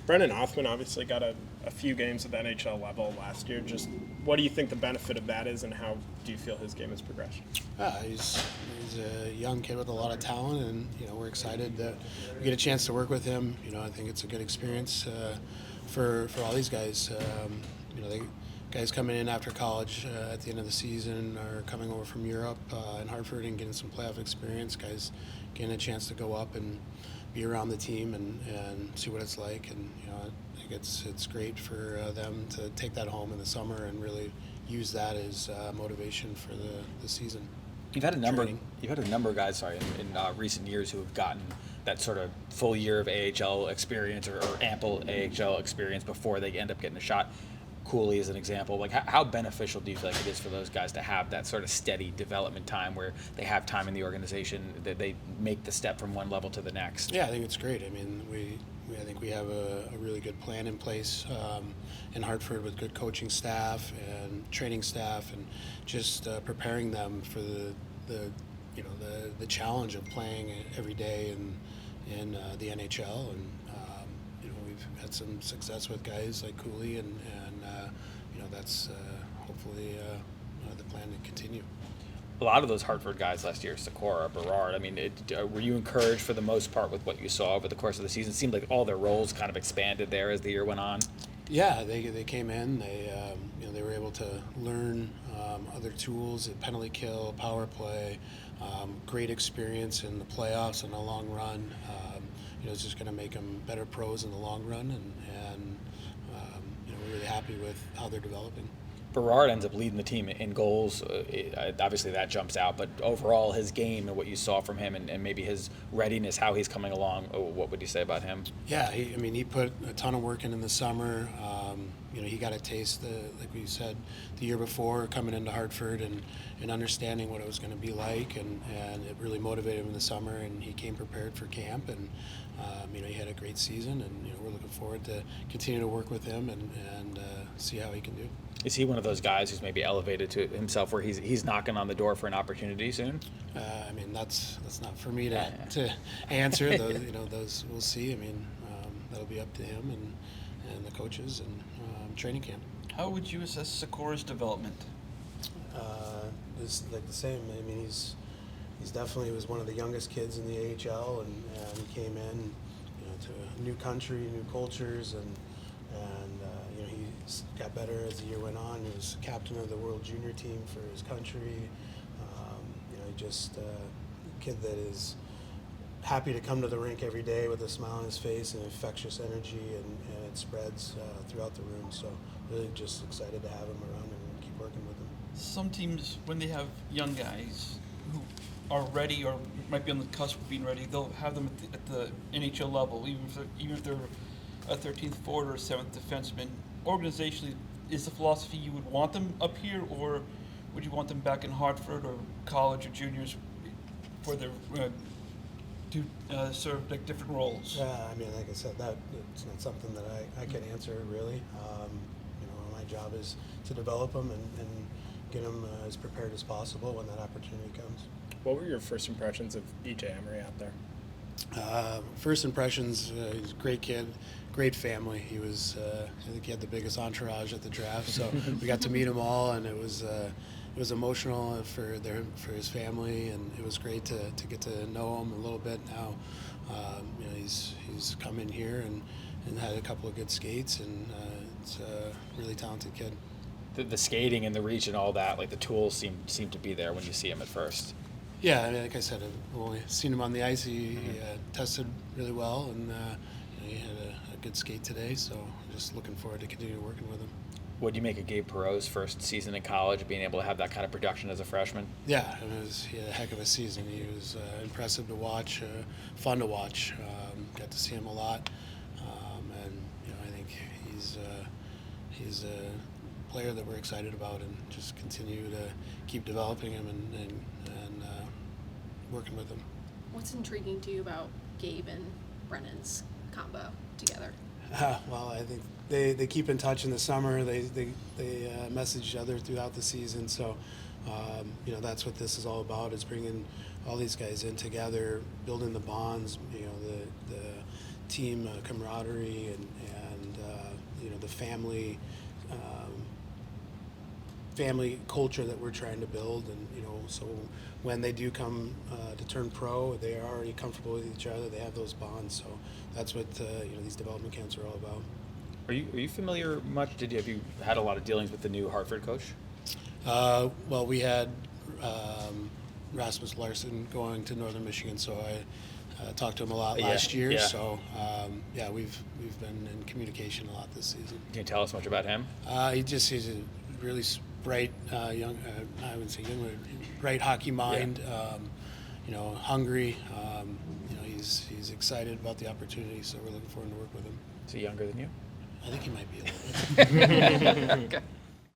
Brennan Othman obviously got a few games at the NHL level last year. Just what do you think the benefit of that is, and how do you feel his game has progressed? He's a young kid with a lot of talent, and we're excited that we get a chance to work with him. I think it's a good experience for all these guys. They guys coming in after college at the end of the season are coming over from Europe and Hartford and getting some playoff experience. Guys getting a chance to go up and be around the team and see what it's like. And I think it's great for them to take that home in the summer and really use that as motivation for the season. You've had a number of guys, in recent years who have gotten that sort of full year of AHL experience or ample AHL experience before they end up getting a shot. Cooley is an example. Like, how beneficial do you feel like it is for those guys to have that sort of steady development time where they have time in the organization, that they make the step from one level to the next? Yeah, I think it's great. I mean, I think we have a really good plan in place in Hartford with good coaching staff and training staff, and just preparing them for the challenge of playing every day in the NHL. And we've had some success with guys like Cooley, and that's hopefully the plan to continue. A lot of those Hartford guys last year, Sora, Berard, I mean, were you encouraged for the most part with what you saw over the course of the season? It seemed like all their roles kind of expanded there as the year went on. Yeah, they came in. They were able to learn other tools at penalty kill, power play, great experience in the playoffs in the long run. It's just going to make them better pros in the long run, and we're really happy with how they're developing. Berard ends up leading the team in goals. Obviously, that jumps out. But overall, his game and what you saw from him, and maybe his readiness, how he's coming along, what would you say about him? Yeah, he put a ton of work in the summer. He got a taste, like we said, the year before coming into Hartford and understanding what it was going to be like, and it really motivated him in the summer, and he came prepared for camp, and he had a great season, and we're looking forward to continue to work with him and see how he can do. Is he one of those guys who's maybe elevated to himself where he's knocking on the door for an opportunity soon? That's not for me to answer. Those we'll see. That'll be up to him and the coaches and training camp. How would you assess Sora's development? It's like the same. He's definitely was one of the youngest kids in the AHL, and he came in, to a new country, new cultures, and he got better as the year went on. He was captain of the World Junior team for his country. Just a kid that is happy to come to the rink every day with a smile on his face and infectious energy, and it spreads throughout the room. So really just excited to have him around and keep working with him. Some teams, when they have young guys who are ready or might be on the cusp of being ready, they'll have them at the NHL level, even if they're a 13th forward or a 7th defenseman. Organizationally, is the philosophy you would want them up here, or would you want them back in Hartford or college or juniors for their to serve like different roles? Like I said, that it's not something that I can answer really. My job is to develop them and get them as prepared as possible when that opportunity comes. What were your first impressions of EJ Emery out there? First impressions, he's a great kid, great family. He was, I think he had the biggest entourage at the draft, so we got to meet them all, and it was emotional for his family, and it was great to get to know him a little bit now. He's come in here and had a couple of good skates, and it's a really talented kid. The skating and the reach and all that, like the tools seem to be there when you see him at first. Yeah, like I said, I've only seen him on the ice. He tested really well, and he had a good skate today, so I'm just looking forward to continue working with him. What do you make of Gabe Perau's first season in college, being able to have that kind of production as a freshman? Yeah, he had a heck of a season. He was impressive to watch, fun to watch. Got to see him a lot, and I think he's a player that we're excited about, and just continue to keep developing him and working with him. What's intriguing to you about Gabe and Brennan's combo together? Well, I think they keep in touch in the summer. They message each other throughout the season. So, that's what this is all about, is bringing all these guys in together, building the bonds, the team camaraderie, and the family family culture that we're trying to build, and so when they do come to turn pro, they are already comfortable with each other. They have those bonds, so that's what these development camps are all about. Are you familiar much? Have you had a lot of dealings with the new Hartford coach? Well, we had Rasmus Larson going to Northern Michigan, so I talked to him a lot last year. Yeah. So we've been in communication a lot this season. Can you tell us much about him? He's a really bright young, I wouldn't say young, but bright hockey mind. Hungry. He's excited about the opportunity, so we're looking forward to work with him. Is he younger than you? I think he might be a little bit. Okay.